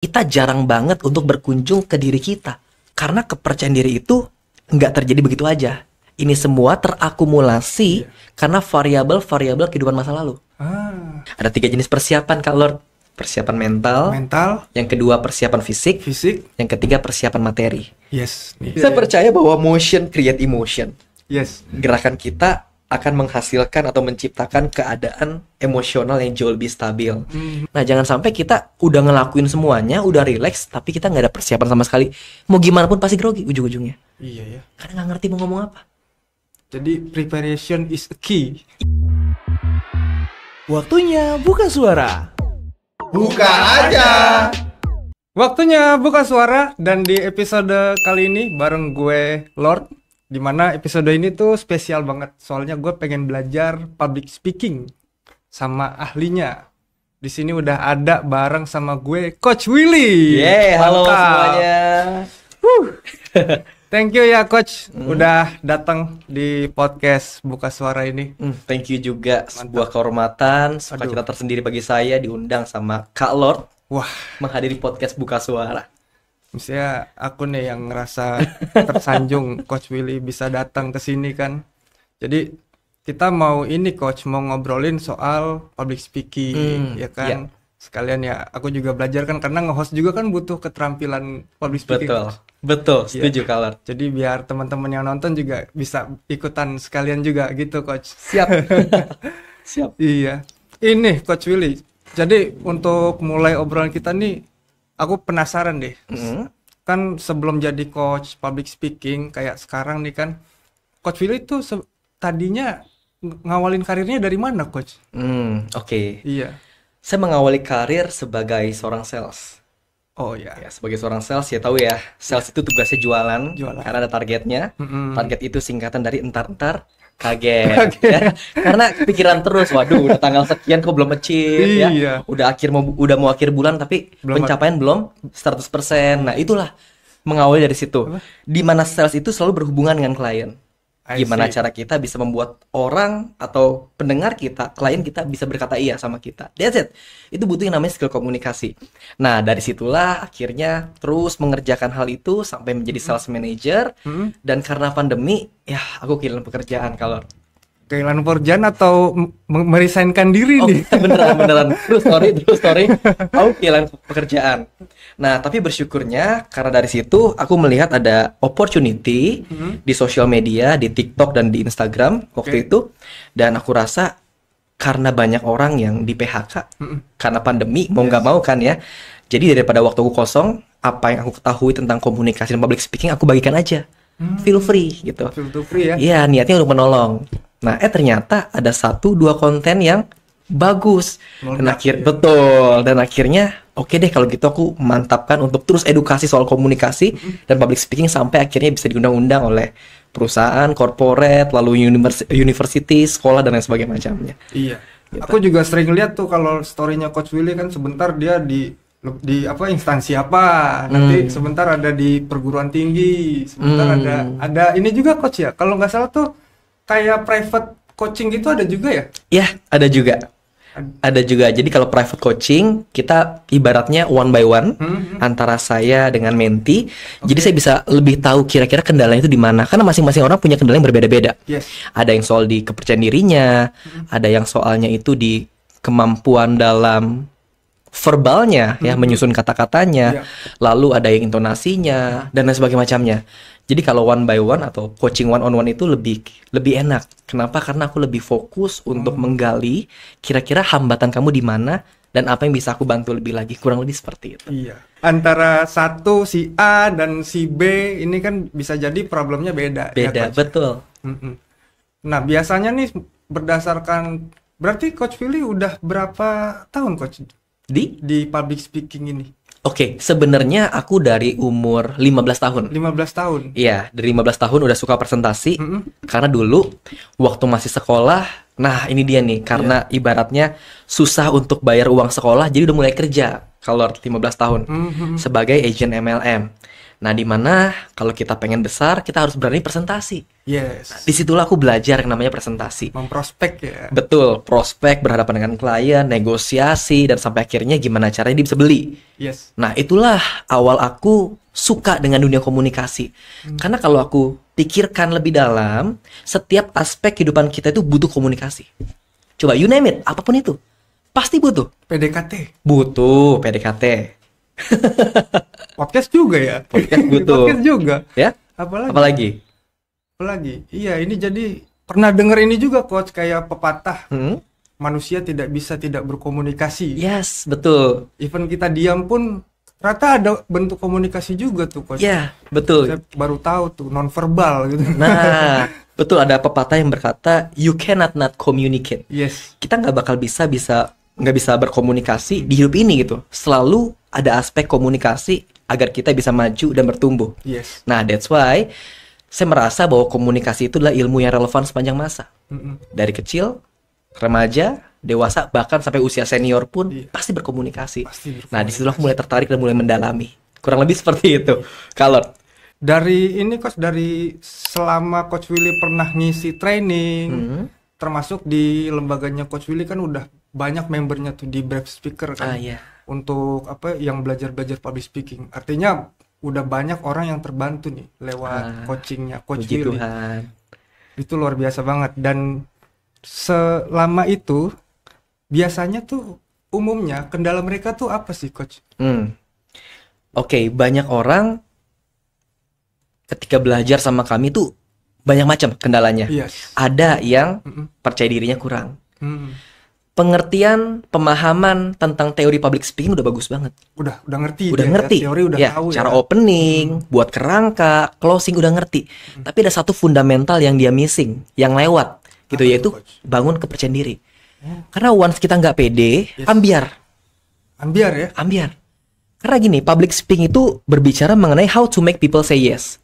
kita jarang banget untuk berkunjung ke diri kita. Karena kepercayaan diri itu nggak terjadi begitu aja. Ini semua terakumulasi karena variabel-variabel kehidupan masa lalu. Ada 3 jenis persiapan, Kak Lord. Persiapan mental, yang kedua persiapan fisik, yang ketiga persiapan materi. Saya percaya bahwa motion create emotion. Gerakan kita akan menghasilkan atau menciptakan keadaan emosional yang jauh lebih stabil. Nah, jangan sampai kita udah ngelakuin semuanya, udah relax, tapi kita nggak ada persiapan sama sekali. Mau gimana pun pasti grogi ujung-ujungnya. Karena nggak ngerti mau ngomong apa. Jadi preparation is a key. Waktunya buka suara. Buka aja. Waktunya buka suara, dan di episode kali ini bareng gue Lord. Dimana episode ini tuh spesial banget, soalnya gue pengen belajar public speaking sama ahlinya. Di sini udah ada bareng sama gue Coach Willy. Halo semuanya. Thank you ya Coach, udah datang di podcast Buka Suara ini. Thank you juga, sebuah kehormatan, sukacita tersendiri bagi saya diundang sama Kak Lord. Menghadiri podcast Buka Suara. Misalnya aku nih yang ngerasa tersanjung Coach Willy bisa datang ke sini kan. Jadi kita mau ini Coach, mau ngobrolin soal public speaking, ya kan. Sekalian ya aku juga belajar kan, karena nge-host juga kan butuh keterampilan public speaking. Betul, setuju Kak Lord. Jadi biar teman-teman yang nonton juga bisa ikutan sekalian juga gitu Coach. Siap. Iya. Ini Coach Willy. Jadi untuk mulai obrolan kita nih, aku penasaran deh. Kan sebelum jadi coach public speaking kayak sekarang nih kan, Coach Willy tuh tadinya ngawalin karirnya dari mana Coach? Oke. Iya. Saya mengawali karir sebagai seorang sales. Ya, sebagai seorang sales ya tahu ya, sales itu tugasnya jualan. Karena ada targetnya. Target itu singkatan dari entar kaget. Ya. Karena pikiran terus, waduh udah tanggal sekian kok belum achieve ya. Udah mau akhir bulan tapi pencapaian belum 100%. Nah, itulah mengawali dari situ. Di mana sales itu selalu berhubungan dengan klien. Gimana cara kita bisa membuat orang atau pendengar kita, klien kita bisa berkata iya sama kita. That's it. Itu butuh yang namanya skill komunikasi. Nah, dari situlah akhirnya terus mengerjakan hal itu sampai menjadi sales manager. Dan karena pandemi, ya aku kehilangan pekerjaan kalau kehilangan pekerjaan atau meresignkan diri nih? Beneran. True story. Aku kehilangan pekerjaan. Nah, tapi bersyukurnya karena dari situ aku melihat ada opportunity di sosial media, di TikTok dan di Instagram waktu itu. Dan aku rasa karena banyak orang yang di PHK karena pandemi, mau nggak mau kan ya. Jadi daripada waktu aku kosong, apa yang aku ketahui tentang komunikasi dan public speaking aku bagikan aja. Feel free gitu. Feel free ya? Iya, niatnya untuk menolong. Nah, ternyata ada 1-2 konten yang bagus. Dan akhirnya oke deh kalau gitu aku mantapkan untuk terus edukasi soal komunikasi dan public speaking sampai akhirnya bisa diundang-undang oleh perusahaan, corporate, lalu university, sekolah dan lain sebagainya macamnya. Iya. Gitu. Aku juga sering lihat tuh kalau story-nya Coach Willy kan sebentar dia di apa instansi apa, nanti sebentar ada di perguruan tinggi, sebentar ada ini juga Coach ya. Kalau nggak salah tuh kayak private coaching gitu ada juga ya? Iya, ada juga. Ada juga. Jadi kalau private coaching, kita ibaratnya one by one antara saya dengan menti. Jadi saya bisa lebih tahu kira-kira kendalanya itu di mana. Karena masing-masing orang punya kendala yang berbeda-beda. Ada yang soal di kepercayaan dirinya, ada yang soalnya itu di kemampuan dalam verbalnya, ya menyusun kata-katanya, lalu ada yang intonasinya dan lain sebagainya macamnya. Jadi kalau one by one atau coaching one on one itu lebih enak. Kenapa? Karena aku lebih fokus untuk menggali kira-kira hambatan kamu di mana dan apa yang bisa aku bantu lebih lagi. Kurang lebih seperti itu. Iya. Antara satu si A dan si B ini kan bisa jadi problemnya beda. Beda, ya, betul. Nah, biasanya nih berdasarkan berarti Coach Willy udah berapa tahun Coach di public speaking ini? Oke, sebenarnya aku dari umur 15 tahun. 15 tahun? Iya, dari 15 tahun udah suka presentasi. Karena dulu, waktu masih sekolah, nah ini dia nih, karena ibaratnya susah untuk bayar uang sekolah, jadi udah mulai kerja. kalau 15 tahun sebagai agent MLM. Nah, di mana kalau kita pengen besar, kita harus berani presentasi. Yes. Nah, disitulah aku belajar yang namanya presentasi. Memprospek ya. Betul, prospek, berhadapan dengan klien, negosiasi, dan sampai akhirnya gimana caranya dia bisa beli. Yes. Nah, itulah awal aku suka dengan dunia komunikasi. Karena kalau aku pikirkan lebih dalam, setiap aspek kehidupan kita itu butuh komunikasi. Coba you name it, apapun itu. Pasti butuh. PDKT. Butuh PDKT. Podcast juga ya. Podcast butuh. Podcast juga. Ya? Apalagi? Iya, ini jadi pernah denger ini juga coach, kayak pepatah. Manusia tidak bisa tidak berkomunikasi. Yes, betul. Even kita diam pun rata ada bentuk komunikasi juga tuh coach. Ya, betul. Saya baru tahu tuh nonverbal gitu. Nah, betul, ada pepatah yang berkata you cannot not communicate. Yes. Kita nggak bakal nggak bisa berkomunikasi di hidup ini gitu. Selalu ada aspek komunikasi agar kita bisa maju dan bertumbuh. Yes. Nah, that's why saya merasa bahwa komunikasi itu adalah ilmu yang relevan sepanjang masa. Dari kecil, remaja, dewasa, bahkan sampai usia senior pun pasti berkomunikasi. Nah, disitulah aku mulai tertarik dan mulai mendalami. Kurang lebih seperti itu. Kalau dari ini coach, dari selama Coach Willy pernah ngisi training, termasuk di lembaganya Coach Willy kan udah banyak membernya tuh di Brave Speaker kan. Iya. Untuk apa yang belajar public speaking. Artinya udah banyak orang yang terbantu nih lewat coachingnya Coach Willy. Tuhan. Itu luar biasa banget. Dan selama itu biasanya tuh umumnya kendala mereka tuh apa sih coach? Oke, banyak orang ketika belajar sama kami tuh banyak macam kendalanya. Yes. Ada yang percaya dirinya kurang. Pengertian, pemahaman tentang teori public speaking udah bagus banget. Udah ngerti. Udah ngerti. Teori udah ya, tahu cara ya. opening, buat kerangka, closing udah ngerti. Tapi ada satu fundamental yang dia missing, yang lewat gitu, Apa yaitu tuh, Coach? bangun kepercayaan diri. Karena once kita nggak pede, ambiar. Karena gini, public speaking itu berbicara mengenai how to make people say yes.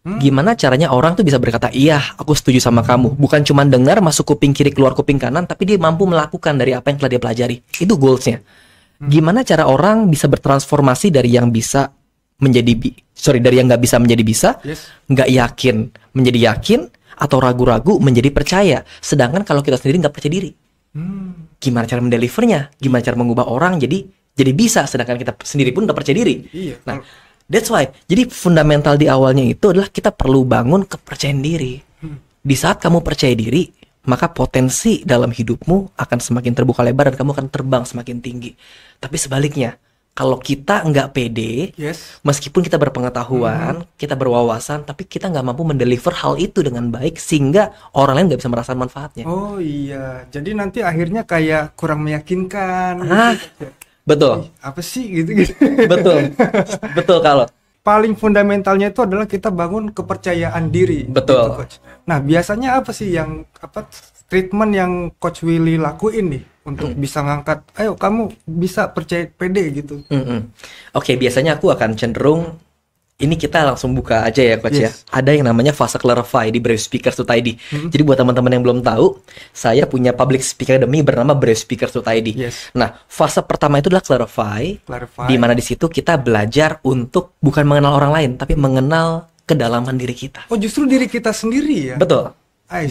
Gimana caranya orang tuh bisa berkata, iya, aku setuju sama kamu. Bukan cuma dengar masuk kuping kiri keluar kuping kanan, tapi dia mampu melakukan dari apa yang telah dia pelajari. Itu goalsnya. Gimana cara orang bisa bertransformasi dari yang bisa dari yang nggak bisa menjadi bisa, nggak yakin menjadi yakin, atau ragu-ragu menjadi percaya. Sedangkan kalau kita sendiri nggak percaya diri, gimana cara mendelivernya? Gimana cara mengubah orang jadi bisa, sedangkan kita sendiri pun nggak percaya diri. Nah, that's why. Jadi fundamental di awalnya itu adalah kita perlu bangun kepercayaan diri. Di saat kamu percaya diri, maka potensi dalam hidupmu akan semakin terbuka lebar dan kamu akan terbang semakin tinggi. Tapi sebaliknya, kalau kita nggak pede, meskipun kita berpengetahuan, kita berwawasan, tapi kita nggak mampu mendeliver hal itu dengan baik sehingga orang lain nggak bisa merasakan manfaatnya. Oh iya, jadi nanti akhirnya kayak kurang meyakinkan. Gitu. Betul. Apa sih gitu? Betul kalau. Paling fundamentalnya itu adalah kita bangun kepercayaan diri. Betul. Gitu, Coach. Nah, biasanya apa sih yang treatment yang Coach Willy lakuin nih untuk bisa ngangkat, ayo kamu bisa percaya pede gitu. Oke, biasanya aku akan cenderung ini kita langsung buka aja ya coach ya. Ada yang namanya fase clarify di Brave Speakers.id. Jadi buat teman-teman yang belum tahu, saya punya public speaker academy bernama Brave Speakers.id. Nah, fase pertama itu adalah clarify. Di mana di situ kita belajar untuk bukan mengenal orang lain, tapi mengenal kedalaman diri kita. Oh, justru diri kita sendiri ya? Betul. I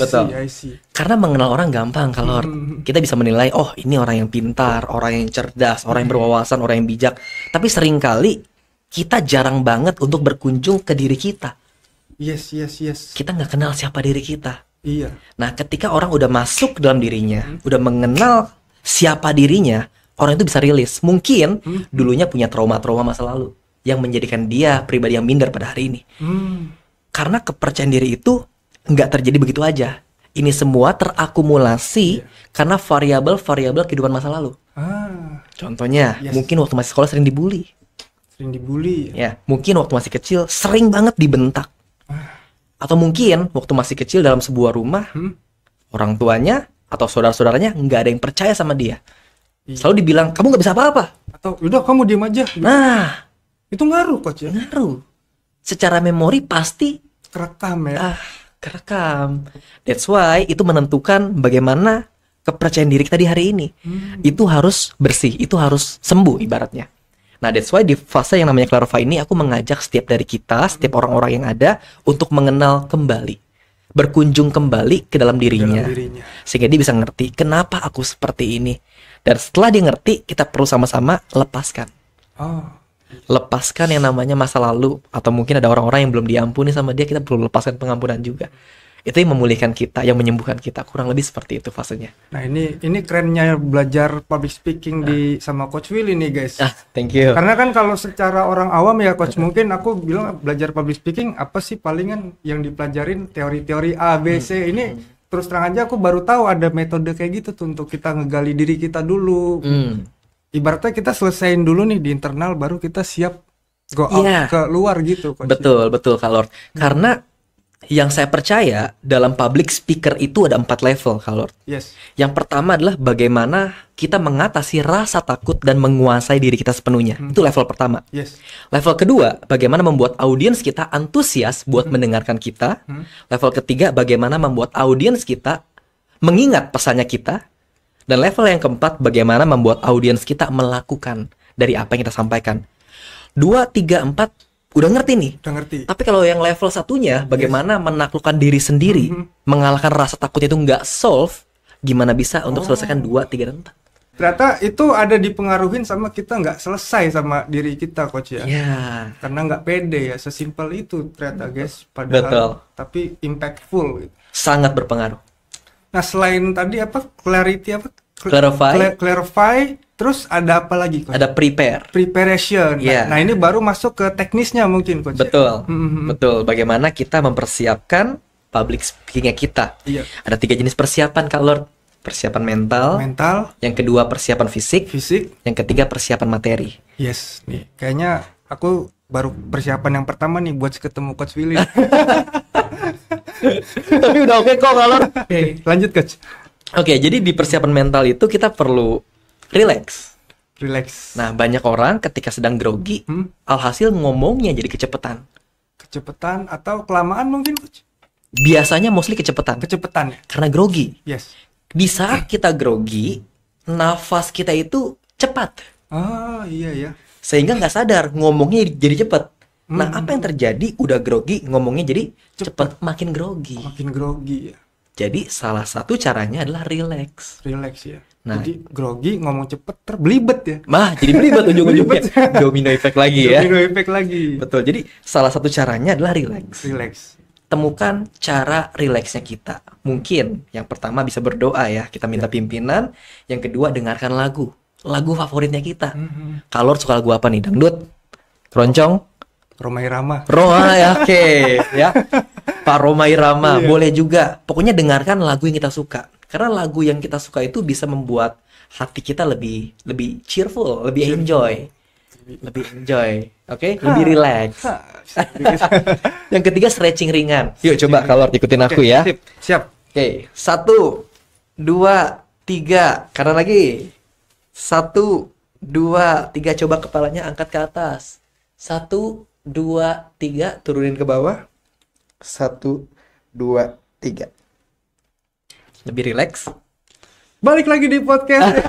see. Karena mengenal orang gampang kalau kita bisa menilai, oh ini orang yang pintar, orang yang cerdas, orang yang berwawasan, orang yang bijak. Tapi seringkali kita jarang banget untuk berkunjung ke diri kita. Yes. Kita nggak kenal siapa diri kita. Iya. Nah, ketika orang udah masuk ke dalam dirinya, udah mengenal siapa dirinya, orang itu bisa rilis. Mungkin dulunya punya trauma-trauma masa lalu yang menjadikan dia pribadi yang minder pada hari ini. Karena kepercayaan diri itu nggak terjadi begitu aja. Ini semua terakumulasi karena variabel-variabel kehidupan masa lalu. Contohnya, mungkin waktu masih sekolah sering dibully. Ya, mungkin waktu masih kecil sering banget dibentak. Atau mungkin waktu masih kecil dalam sebuah rumah, orang tuanya atau saudara-saudaranya nggak ada yang percaya sama dia. Selalu dibilang, kamu nggak bisa apa-apa. Atau, udah kamu diam aja. Nah, itu ngaruh coach ya? Ngaruh. Secara memori pasti kerekam ya? Kerekam. That's why itu menentukan bagaimana kepercayaan diri kita di hari ini. Itu harus bersih, itu harus sembuh ibaratnya. Nah, that's why di fase yang namanya clarify ini aku mengajak setiap dari kita, setiap orang-orang yang ada untuk mengenal kembali, berkunjung kembali ke dalam dirinya. Sehingga dia bisa ngerti kenapa aku seperti ini. Dan setelah dia ngerti, kita perlu sama-sama lepaskan. Lepaskan yang namanya masa lalu, atau mungkin ada orang-orang yang belum diampuni sama dia, kita perlu lepaskan pengampunan juga. Itu yang memulihkan kita, yang menyembuhkan kita. Kurang lebih seperti itu fasenya. Nah, ini kerennya belajar public speaking sama Coach Willy nih, guys. Thank you. Karena kan kalau secara orang awam ya, Coach, mungkin aku bilang belajar public speaking apa sih palingan yang dipelajarin teori-teori A, B, C. Ini terus terang aja aku baru tahu ada metode kayak gitu tuh untuk kita ngegali diri kita dulu. Ibaratnya kita selesaiin dulu nih di internal, baru kita siap go out ke luar gitu, Coach. Betul Kak Lord. Karena yang saya percaya dalam public speaker itu ada 4 level, Kak Lord. Yes. Yang pertama adalah bagaimana kita mengatasi rasa takut dan menguasai diri kita sepenuhnya. Itu level pertama. Yes. Level kedua, bagaimana membuat audiens kita antusias buat mendengarkan kita. Level ketiga, bagaimana membuat audiens kita mengingat pesannya kita. Dan level yang keempat, bagaimana membuat audiens kita melakukan dari apa yang kita sampaikan. 2, 3, 4 udah ngerti nih. Udah ngerti. Tapi kalau yang level satunya, bagaimana menaklukkan diri sendiri, mengalahkan rasa takut itu nggak solve, gimana bisa untuk selesaikan 2, 3, dan 4. Ternyata itu ada dipengaruhin sama kita nggak selesai sama diri kita, Coach ya. Karena nggak pede ya, sesimpel itu ternyata, guys. Padahal, Betul. Tapi impactful gitu. Sangat berpengaruh. Nah, selain tadi clarity clarify, terus ada apa lagi, Coach? Ada Preparation. Nah, ini baru masuk ke teknisnya mungkin, Coach. Betul. Betul. Bagaimana kita mempersiapkan public speakingnya kita. Ada 3 jenis persiapan, Kak Lord. Persiapan mental. Yang kedua persiapan fisik. Yang ketiga persiapan materi. Yes, nih. Kayaknya aku baru persiapan yang pertama nih buat ketemu Coach Willy. Tapi udah oke kok, Kak Lord. Lanjut, Coach. Oke, jadi di persiapan mental itu kita perlu relax. Nah, banyak orang ketika sedang grogi, alhasil ngomongnya jadi kecepatan. Kecepatan atau kelamaan mungkin, Coach? Biasanya mostly kecepatan. Ya? Karena grogi. Yes. Di saat kita grogi, nafas kita itu cepat. Iya. Sehingga nggak sadar ngomongnya jadi cepat. Nah, apa yang terjadi? Udah grogi, ngomongnya jadi cepat, makin grogi. Ya. Jadi salah satu caranya adalah relax ya. Nah, jadi grogi ngomong cepet terbelibet ya. Jadi belibet ujung-ujungnya. Domino effect lagi ya. Betul. Jadi salah satu caranya adalah relax. Temukan cara relaxnya kita. Mungkin yang pertama bisa berdoa ya. Kita minta pimpinan. Yang kedua dengarkan lagu favoritnya kita. Kalau suka lagu apa nih? Dangdut? Keroncong? Rhoma Irama. Oke ya. Pak Rhoma Irama boleh juga. Pokoknya dengarkan lagu yang kita suka. Karena lagu yang kita suka itu bisa membuat hati kita lebih cheerful, lebih enjoy. Oke? Lebih relax. Yang ketiga stretching ringan. Yuk coba kalau ikutin aku ya. Siap. Oke, 1 2 3. Kanan lagi. 1 2 3, coba kepalanya angkat ke atas. 1 2 3, turunin ke bawah. 1 2 3. Lebih relax. Balik lagi di podcast.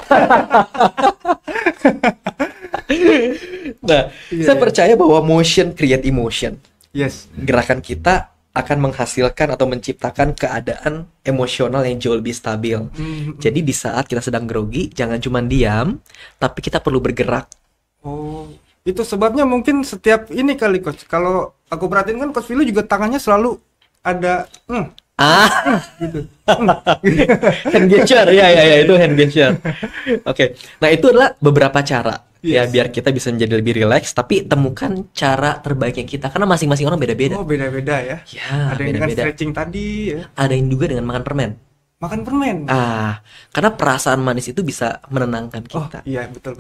Nah, saya percaya bahwa motion create emotion. Yes. Gerakan kita akan menghasilkan atau menciptakan keadaan emosional yang jauh lebih stabil. Jadi di saat kita sedang grogi, jangan cuma diam, tapi kita perlu bergerak. Itu sebabnya mungkin setiap ini kali, Coach. Kalau aku perhatiin kan Coach Willy juga tangannya selalu ada gitu. Hand gesture, ya itu hand gesture. Oke. Nah, itu adalah beberapa cara ya biar kita bisa menjadi lebih rileks, tapi temukan cara terbaiknya kita karena masing-masing orang beda-beda. Beda-beda ya. Ya, ada yang dengan stretching tadi ya. Ada yang juga dengan makan permen. Karena perasaan manis itu bisa menenangkan kita. Iya, betul.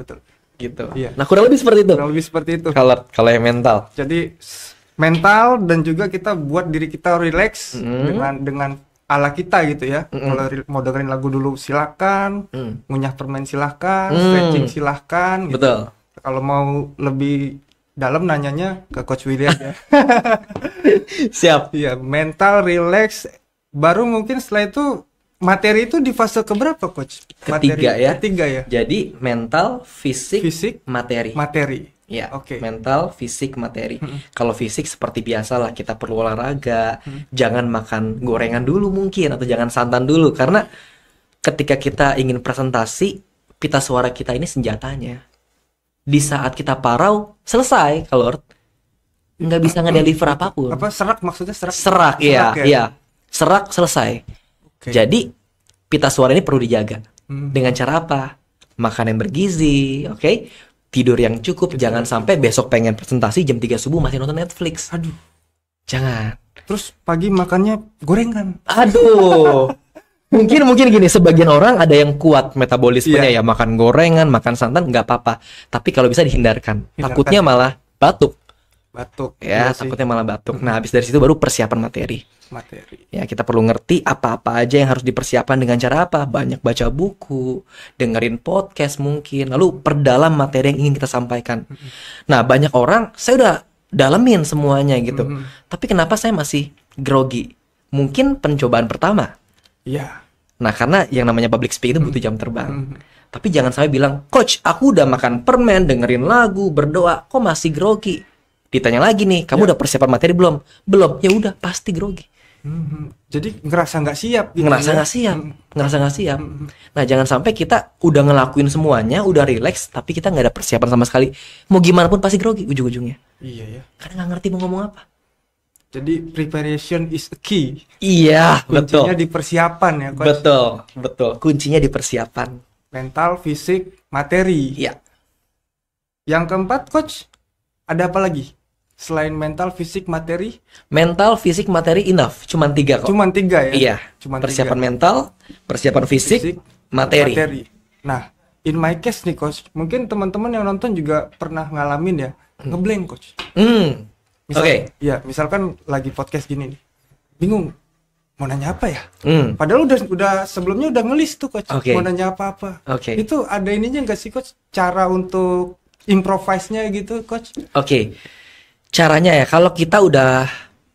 Gitu. Iya. Nah, kurang lebih seperti itu. Kalau yang mental. Jadi mental dan juga kita buat diri kita relax dengan ala kita gitu ya. Kalau mau dengerin lagu dulu silakan, ngunyah permen silakan, stretching silakan gitu. Betul. Kalau mau lebih dalam nanyanya ke Coach Willy aja. Siap. Iya, mental relax, baru mungkin setelah itu materi itu di fase keberapa, Coach? Ketiga ya. Ketiga ya. Jadi mental, fisik, materi. Ya, Oke. mental, fisik, materi. Kalau fisik seperti biasa lah, kita perlu olahraga, jangan makan gorengan dulu mungkin, atau jangan santan dulu, karena ketika kita ingin presentasi, pita suara kita ini senjatanya. Di saat kita parau, selesai kalau nggak bisa ngedeliver apapun. Apa serak maksudnya serak? Serak, iya, ya? iya. Serak, selesai. Oke. Jadi, pita suara ini perlu dijaga. Hmm. Dengan cara apa? Makan yang bergizi, oke? Tidur yang cukup, jangan sampai besok pengen presentasi jam 3 subuh masih nonton Netflix. Aduh. Jangan. Terus pagi makannya gorengan. Aduh. Mungkin gini, sebagian orang ada yang kuat metabolismenya Iya. ya, makan gorengan, makan santan nggak apa-apa. Tapi kalau bisa dihindarkan. Hindarkan. Takutnya malah batuk. Batuk. Ya, Iya sih. takutnya malah batuk. Nah, habis dari situ baru persiapan materi. Materi. Ya, kita perlu ngerti apa-apa aja yang harus dipersiapkan dengan cara apa. Banyak baca buku, dengerin podcast mungkin, lalu perdalam materi yang ingin kita sampaikan. Nah, banyak orang, saya udah dalemin semuanya gitu. Tapi kenapa saya masih grogi? Mungkin pencobaan pertama. Iya. Nah, karena yang namanya public speaking itu butuh jam terbang. Tapi jangan sampai bilang, "Coach, aku udah makan permen, dengerin lagu, berdoa, kok masih grogi?" Ditanya lagi nih, "Kamu udah persiapan materi belum?" "Belum." Ya udah, pasti grogi. Jadi ngerasa nggak siap gitu Ngerasa ya? nggak siap, ngerasa nggak siap. Nah, jangan sampai kita udah ngelakuin semuanya, udah relax, tapi kita nggak ada persiapan sama sekali. Mau gimana pun pasti grogi ujung-ujungnya. Iya ya. Karena nggak ngerti mau ngomong apa. Jadi preparation is a key. Iya, betul. Kuncinya di persiapan ya, Coach. Betul, betul. Kuncinya di persiapan. Mental, fisik, materi. Iya. Yang keempat, Coach, ada apa lagi? Selain mental, fisik, materi, Mental, fisik, materi enough. Cuman 3 kok. cuman 3 ya? Iya. Cuman Persiapan 3. mental, persiapan fisik, materi. Nah, in my case nih, Coach, mungkin teman-teman yang nonton juga pernah ngalamin ya, ngeblank, Coach. Oke. Ya, misalkan lagi podcast gini nih, bingung mau nanya apa ya? Hmm. Padahal udah sebelumnya udah ngelis tuh, Coach. Oke. Mau nanya apa-apa. Oke. Itu ada ininya nggak sih, Coach? Cara untuk improvise-nya gitu, Coach? Oke. Caranya ya, kalau kita udah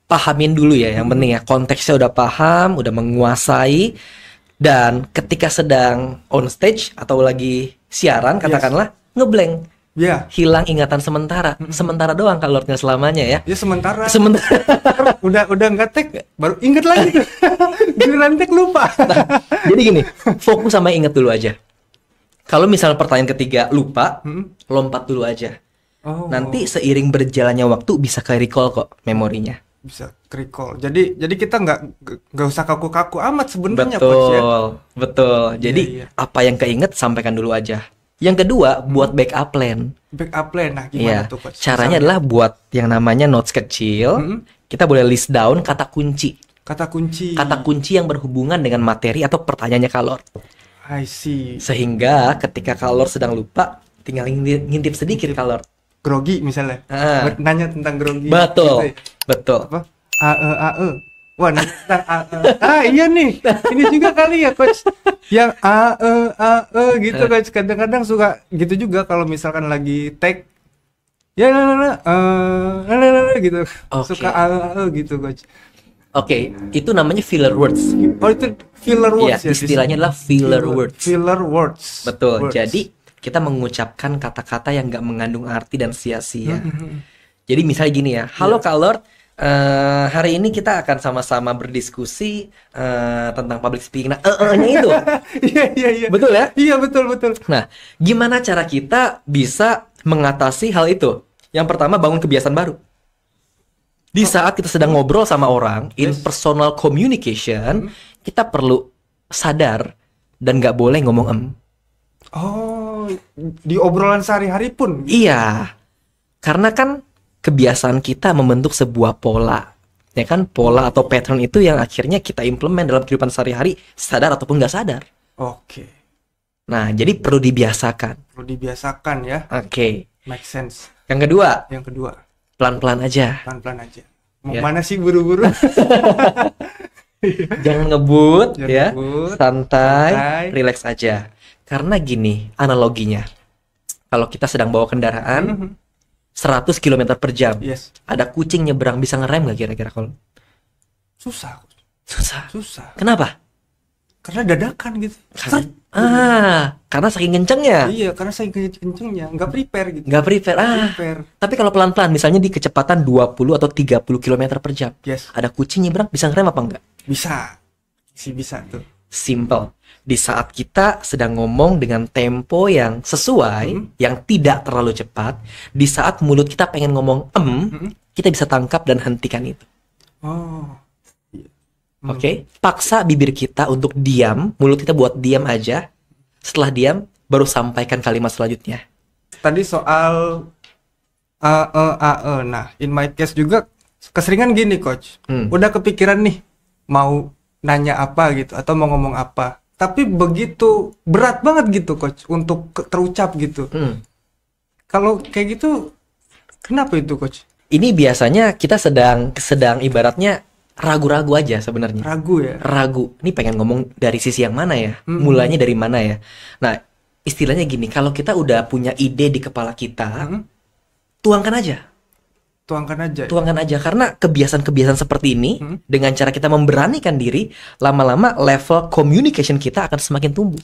pahamin dulu ya, yang penting ya, konteksnya udah paham, udah menguasai, dan ketika sedang on stage atau lagi siaran, katakanlah, ngeblank. Ya, Hilang ingatan sementara. Sementara doang kalornya selamanya ya. ya sementara. Sementara. udah nggak tag, baru inget lagi. Giliran tag lupa. Jadi gini, fokus sama ingat dulu aja. Kalau misalnya pertanyaan ketiga lupa, lompat dulu aja. Oh, Nanti seiring berjalannya waktu bisa ke recall kok memorinya. bisa recall. Jadi kita nggak usah kaku-kaku amat sebenarnya, Coach ya. Betul. Jadi iya. apa yang keinget sampaikan dulu aja. Yang kedua, buat backup plan. Backup plan, nah Iya. gimana tuh, Coach? Caranya adalah buat yang namanya notes kecil. Kita boleh list down kata kunci. Kata kunci. Kata kunci yang berhubungan dengan materi atau pertanyaannya kalor. I see. Sehingga ketika kalor sedang lupa, tinggal ngintip sedikit kalor. Grogi misalnya. Nanya tentang grogi. Betul. Gitu ya. Betul. Apa? AE. Wah, nanya tentang AE. Iya nih. Ini juga kali ya, Coach. Yang AE gitu, Coach. Kadang-kadang suka gitu juga kalau misalkan lagi tag. Ya, gitu. Oke. Suka AE gitu, Coach. Oke, itu namanya filler words. Oh, itu filler Iya, words ya. istilahnya adalah filler words. Filler words. Betul. Words. Jadi kita mengucapkan kata-kata yang nggak mengandung arti dan sia-sia. Jadi misalnya gini ya, halo Kak Lord, hari ini kita akan sama-sama berdiskusi tentang public speaking. Nah, nya itu, Iya. betul ya? Iya, betul. Nah, gimana cara kita bisa mengatasi hal itu? Yang pertama, bangun kebiasaan baru. Di saat kita sedang ngobrol sama orang, in personal communication, kita perlu sadar dan nggak boleh ngomong Oh, di obrolan sehari-hari pun. Iya, karena kan kebiasaan kita membentuk sebuah pola, ya kan? Pola atau pattern itu yang akhirnya kita implement dalam kehidupan sehari-hari, sadar ataupun nggak sadar. Oke. Nah, jadi perlu dibiasakan. Perlu dibiasakan ya. Oke. Make sense. Yang kedua, Yang kedua, pelan-pelan aja. pelan-pelan aja. Mau Ya. mana sih buru-buru? Jangan ngebut, Jangan ya. ngebut, Santai, santai. relax aja. Karena gini, analoginya. Kalau kita sedang bawa kendaraan 100 km per jam, Yes. ada kucing nyebrang, bisa ngerem nggak kira-kira kalau? Susah. Susah. Susah. Kenapa? karena dadakan gitu. Karena saking kencengnya. Iya, karena saking kencengnya, nggak prepare gitu. Nggak prepare. Tapi kalau pelan-pelan, misalnya di kecepatan 20 atau 30 km per jam, ada kucing nyebrang, bisa ngerem apa enggak? Bisa tuh. Simple. Di saat kita sedang ngomong dengan tempo yang sesuai, yang tidak terlalu cepat, di saat mulut kita pengen ngomong kita bisa tangkap dan hentikan itu. Oke, paksa bibir kita untuk diam, mulut kita buat diam aja. Setelah diam, baru sampaikan kalimat selanjutnya. Tadi soal nah, in my case juga keseringan gini, Coach. Udah kepikiran nih mau nanya apa gitu atau mau ngomong apa. Tapi begitu berat banget gitu, Coach, untuk terucap gitu. Kalau kayak gitu, kenapa itu, Coach? Ini biasanya kita sedang ibaratnya ragu-ragu aja sebenarnya. Ragu. Ini pengen ngomong dari sisi yang mana ya? Mulanya dari mana ya? Nah, istilahnya gini, kalau kita udah punya ide di kepala kita, tuangkan aja. Tuangkan aja karena kebiasaan-kebiasaan seperti ini dengan cara kita memberanikan diri, lama-lama level communication kita akan semakin tumbuh.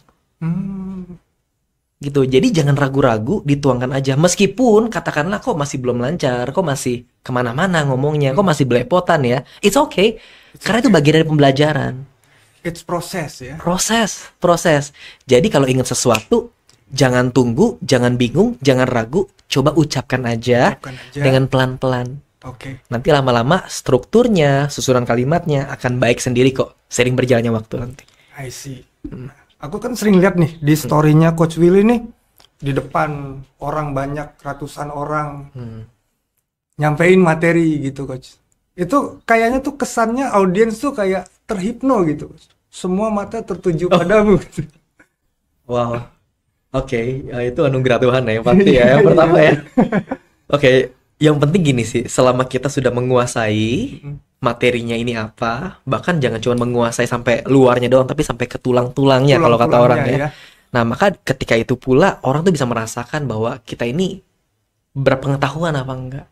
Gitu. Jadi jangan ragu-ragu, dituangkan aja. Meskipun katakanlah kok masih belum lancar, kok masih kemana-mana ngomongnya, kok masih belepotan ya. It's okay. Karena itu bagian dari pembelajaran. It's proses ya. Proses. Jadi kalau ingat sesuatu, jangan tunggu, jangan bingung, jangan ragu. Coba ucapkan aja dengan pelan-pelan. Oke. Nanti lama-lama strukturnya, susunan kalimatnya akan baik sendiri kok. Sering berjalannya waktu nanti. I see. Aku kan sering lihat nih di story-nya Coach Willy nih, di depan orang banyak, ratusan orang nyampein materi gitu, Coach. Itu kayaknya tuh kesannya audiens tuh kayak terhipno gitu, Coach. Semua mata tertuju padamu gitu. Wow. Oke, itu anugerah Tuhan ya yang pasti ya, yang pertama ya. Oke, yang penting gini sih, selama kita sudah menguasai materinya ini apa, bahkan jangan cuma menguasai sampai luarnya doang, tapi sampai ke tulang-tulangnya kalau kata orang ya. Nah, maka ketika itu pula orang tuh bisa merasakan bahwa kita ini berpengetahuan apa enggak,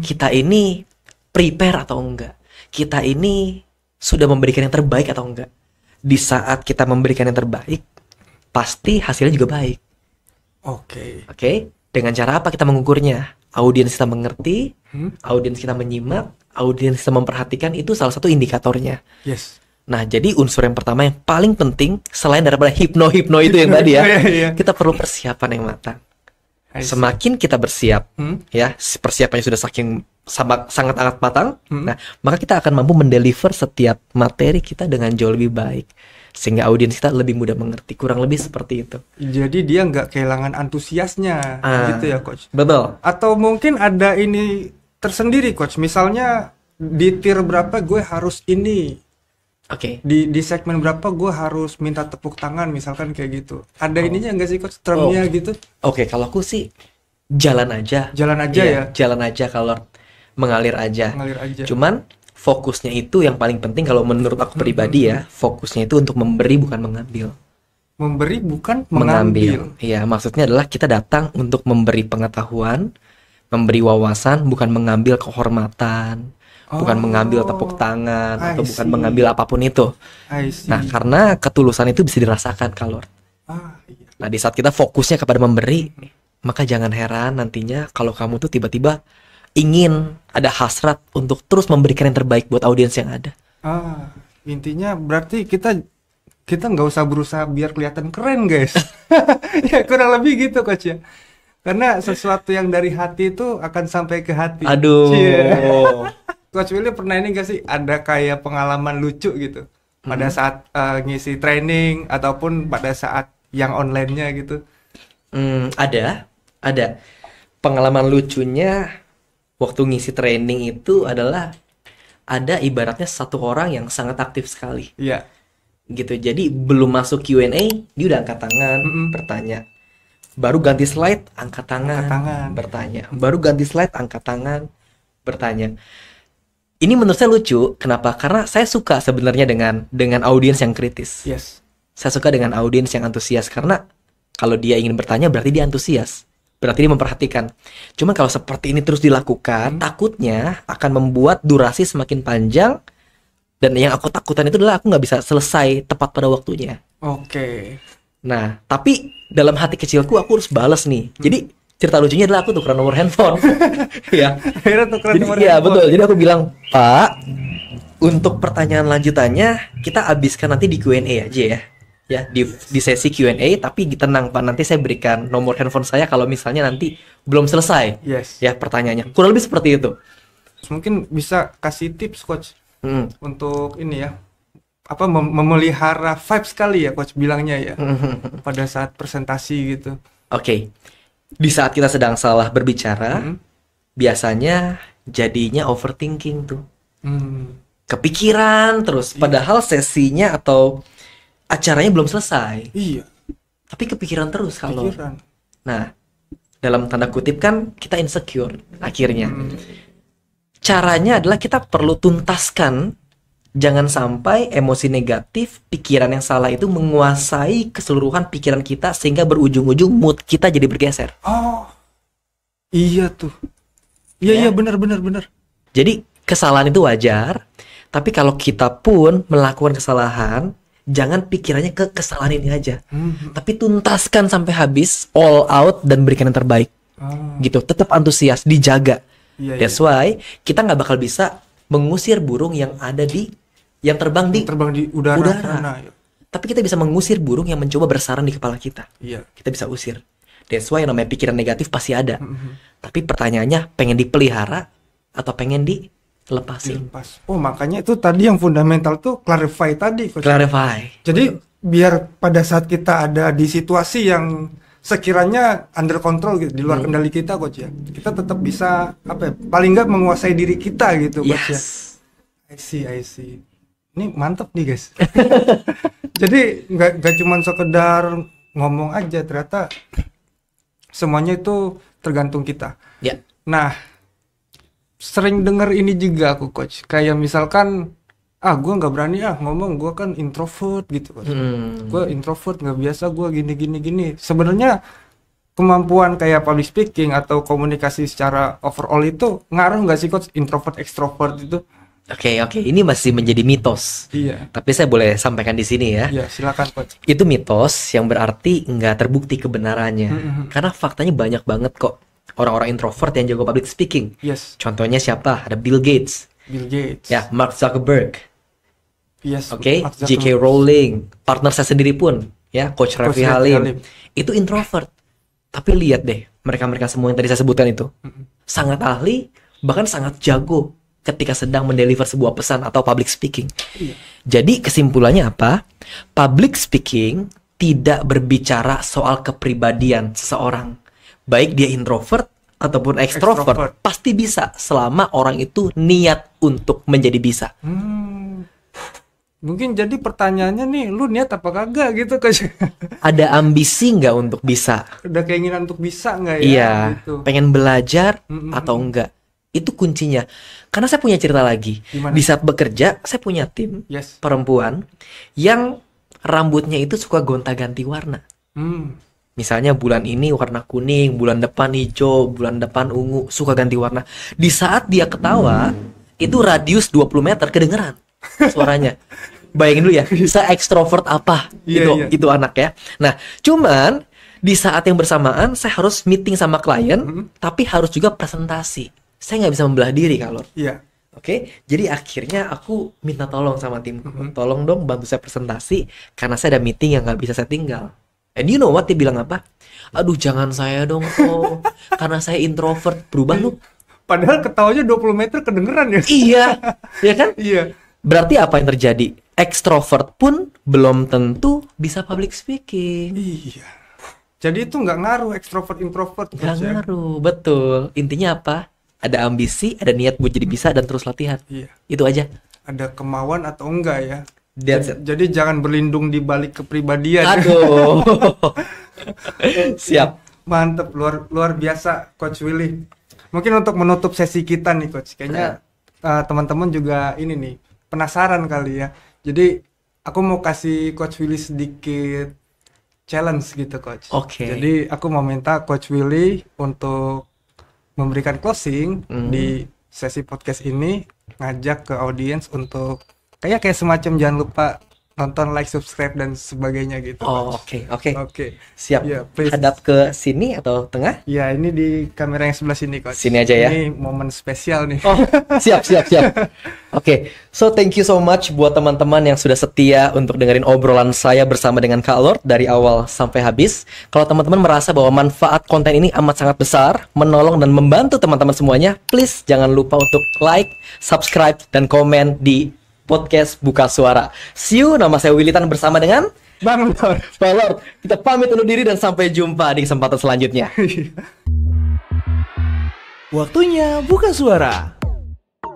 kita ini prepare atau enggak, kita ini sudah memberikan yang terbaik atau enggak. Di saat kita memberikan yang terbaik, pasti hasilnya juga baik. Oke. Dengan cara apa kita mengukurnya? Audiens kita mengerti, audiens kita menyimak, audiens kita memperhatikan, itu salah satu indikatornya. Yes. Nah, jadi unsur yang pertama yang paling penting selain daripada hipno itu yang tadi ya, kita perlu persiapan yang matang. Semakin kita bersiap, ya, persiapannya sudah sangat amat matang, nah, maka kita akan mampu mendeliver setiap materi kita dengan jauh lebih baik. Sehingga audiens kita lebih mudah mengerti, kurang lebih seperti itu. Jadi dia nggak kehilangan antusiasnya, gitu ya, Coach? Betul. Atau mungkin ada ini tersendiri, Coach. Misalnya di tier berapa gue harus ini. Di segmen berapa gue harus minta tepuk tangan, misalkan kayak gitu. Ada ininya nggak sih, Coach? Termnya gitu? Kalau aku sih jalan aja. Jalan aja. Jalan aja, kalau mengalir aja. Cuman fokusnya itu yang paling penting kalau menurut aku pribadi ya, fokusnya itu untuk memberi bukan mengambil. Memberi bukan mengambil. Iya, maksudnya adalah kita datang untuk memberi pengetahuan, memberi wawasan, bukan mengambil kehormatan, bukan mengambil tepuk tangan, atau bukan mengambil apapun itu. Nah, karena ketulusan itu bisa dirasakan kalau. Nah, di saat kita fokusnya kepada memberi, maka jangan heran nantinya kalau kamu tuh tiba-tiba ingin ada hasrat untuk terus memberikan yang terbaik buat audiens yang ada. Intinya berarti kita nggak usah berusaha biar kelihatan keren, guys. Ya kurang lebih gitu, Coach ya. Karena sesuatu yang dari hati itu akan sampai ke hati. Aduh. Coach Willy pernah ini nggak sih ada kayak pengalaman lucu gitu pada saat ngisi training ataupun pada saat yang online-nya gitu? Ada. Pengalaman lucunya waktu ngisi training itu adalah ada ibaratnya satu orang yang sangat aktif sekali. Iya. Gitu. Jadi belum masuk Q&A dia udah angkat tangan, bertanya. Baru ganti slide, angkat tangan, bertanya. Baru ganti slide, angkat tangan, bertanya. Ini menurut saya lucu. Kenapa? Karena saya suka sebenarnya dengan audiens yang kritis. Yes. Saya suka dengan audiens yang antusias karena kalau dia ingin bertanya berarti dia antusias. Berarti dia memperhatikan. Cuma kalau seperti ini terus dilakukan, takutnya akan membuat durasi semakin panjang Dan yang aku takutan itu adalah aku nggak bisa selesai tepat pada waktunya. Oke. Nah, tapi dalam hati kecilku aku harus balas nih. Jadi cerita lucunya adalah aku tukeran nomor handphone. Ya. Akhirnya tukeran nomor Iya handphone. betul. Jadi aku bilang, Pak, untuk pertanyaan lanjutannya kita habiskan nanti di Q&A aja ya. Ya, di sesi Q&A, tapi tenang Pak, nanti saya berikan nomor handphone saya kalau misalnya nanti belum selesai. Yes. Ya, pertanyaannya. Kurang lebih seperti itu. Mungkin bisa kasih tips coach untuk ini ya. Memelihara vibes kali ya coach bilangnya ya. Pada saat presentasi gitu. Oke. Di saat kita sedang salah berbicara, biasanya jadinya overthinking tuh. Kepikiran terus, padahal sesinya atau acaranya belum selesai. Iya. Tapi kepikiran terus kalau. Pikiran. Nah, dalam tanda kutip kan kita insecure akhirnya. Caranya adalah kita perlu tuntaskan, jangan sampai emosi negatif, pikiran yang salah itu menguasai keseluruhan pikiran kita sehingga berujung-ujung mood kita jadi bergeser. Oh. Iya tuh. Iya benar. Jadi kesalahan itu wajar, tapi kalau kita pun melakukan kesalahan, jangan pikirannya ke kesalahan ini aja. Tapi tuntaskan sampai habis, all out, dan berikan yang terbaik. Gitu, tetap antusias, dijaga. That's why kita nggak bakal bisa mengusir burung yang ada yang terbang di udara. Tapi kita bisa mengusir burung yang mencoba bersarang di kepala kita. Iya. Kita bisa usir. That's why yang namanya pikiran negatif pasti ada. Tapi pertanyaannya, pengen dipelihara atau pengen dilepasin? Dilepas. Oh, makanya itu tadi yang fundamental tuh clarify tadi coach. Clarify. Jadi biar pada saat kita ada di situasi yang sekiranya under control gitu, di luar kendali kita coach ya, kita tetap bisa paling nggak menguasai diri kita gitu coach ya. I see. Ini mantep nih guys. Jadi nggak cuma sekedar ngomong aja, ternyata semuanya itu tergantung kita. Ya. Nah, sering denger ini juga aku coach, kayak misalkan gue nggak berani ngomong, gue kan introvert gitu coach. Gue introvert, nggak biasa, gue gini. Sebenarnya kemampuan kayak public speaking atau komunikasi secara overall itu ngaruh nggak sih coach, introvert extrovert itu? Oke, ini masih menjadi mitos. Iya. Tapi saya boleh sampaikan di sini ya. Iya, silakan coach. Itu mitos yang berarti nggak terbukti kebenarannya. Karena faktanya banyak banget kok orang-orang introvert yang jago public speaking. Yes. Contohnya siapa? Ada Bill Gates. Ya, Mark Zuckerberg. Yes. Oke, J.K. Rowling, partner saya sendiri pun, ya, Coach Raffi Halim. Itu introvert. Tapi lihat deh, mereka semua yang tadi saya sebutkan itu sangat ahli, bahkan sangat jago ketika sedang mendeliver sebuah pesan atau public speaking. Jadi kesimpulannya apa? Public speaking tidak berbicara soal kepribadian seseorang. Baik dia introvert ataupun extrovert, pasti bisa selama orang itu niat untuk menjadi bisa. Mungkin jadi pertanyaannya nih, lu niat apa kagak gitu coach? Ada ambisi nggak untuk bisa? Ada keinginan untuk bisa nggak ya? Iya, gitu. pengen belajar atau enggak? Itu kuncinya. Karena saya punya cerita lagi. Gimana? Di saat bekerja, saya punya tim perempuan yang rambutnya itu suka gonta-ganti warna. Misalnya bulan ini warna kuning, bulan depan hijau, bulan depan ungu, suka ganti warna. Di saat dia ketawa, itu radius 20 meter kedengeran suaranya. Bayangin dulu ya, se-extrovert apa itu anak ya. Nah, cuman di saat yang bersamaan saya harus meeting sama klien, tapi harus juga presentasi. Saya nggak bisa membelah diri kalau. Oke, jadi akhirnya aku minta tolong sama timku. Tolong dong bantu saya presentasi karena saya ada meeting yang nggak bisa saya tinggal. And you know what dia bilang apa? Aduh jangan saya dong kok, karena saya introvert. Berubah lu. Padahal ketawanya 20 meter kedengeran ya. Iya, ya kan? Iya. Berarti apa yang terjadi? Extrovert pun belum tentu bisa public speaking. Iya. Jadi itu nggak ngaruh extrovert introvert. Nggak ngaruh, betul. Intinya apa? Ada ambisi, ada niat buat jadi bisa dan terus latihan. Iya. Itu aja. Ada kemauan atau enggak ya? Jadi jangan berlindung di balik kepribadian. Aduh. Siap. Mantep, luar biasa Coach Willy. Mungkin untuk menutup sesi kita nih Coach, kayaknya teman-teman juga ini nih penasaran kali ya. Jadi aku mau kasih Coach Willy sedikit challenge gitu Coach. Jadi aku mau minta Coach Willy untuk memberikan closing di sesi podcast ini, ngajak ke audiens untuk kayak semacam jangan lupa nonton, like, subscribe dan sebagainya gitu. Oh, oke. Siap. Ya, please. Hadap ke sini atau tengah? Ya, ini di kamera yang sebelah sini, Coach. Sini aja ya. Ini momen spesial nih. Oh, siap. Oke, so thank you so much buat teman-teman yang sudah setia untuk dengerin obrolan saya bersama dengan Kak Lord dari awal sampai habis. Kalau teman-teman merasa bahwa manfaat konten ini amat sangat besar, menolong dan membantu teman-teman semuanya, please jangan lupa untuk like, subscribe, dan komen di podcast Buka Suara. See you, nama saya Willitan bersama dengan Bang Lord. Bang Lord. Kita pamit undur diri dan sampai jumpa di kesempatan selanjutnya. Waktunya buka suara.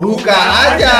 Buka aja.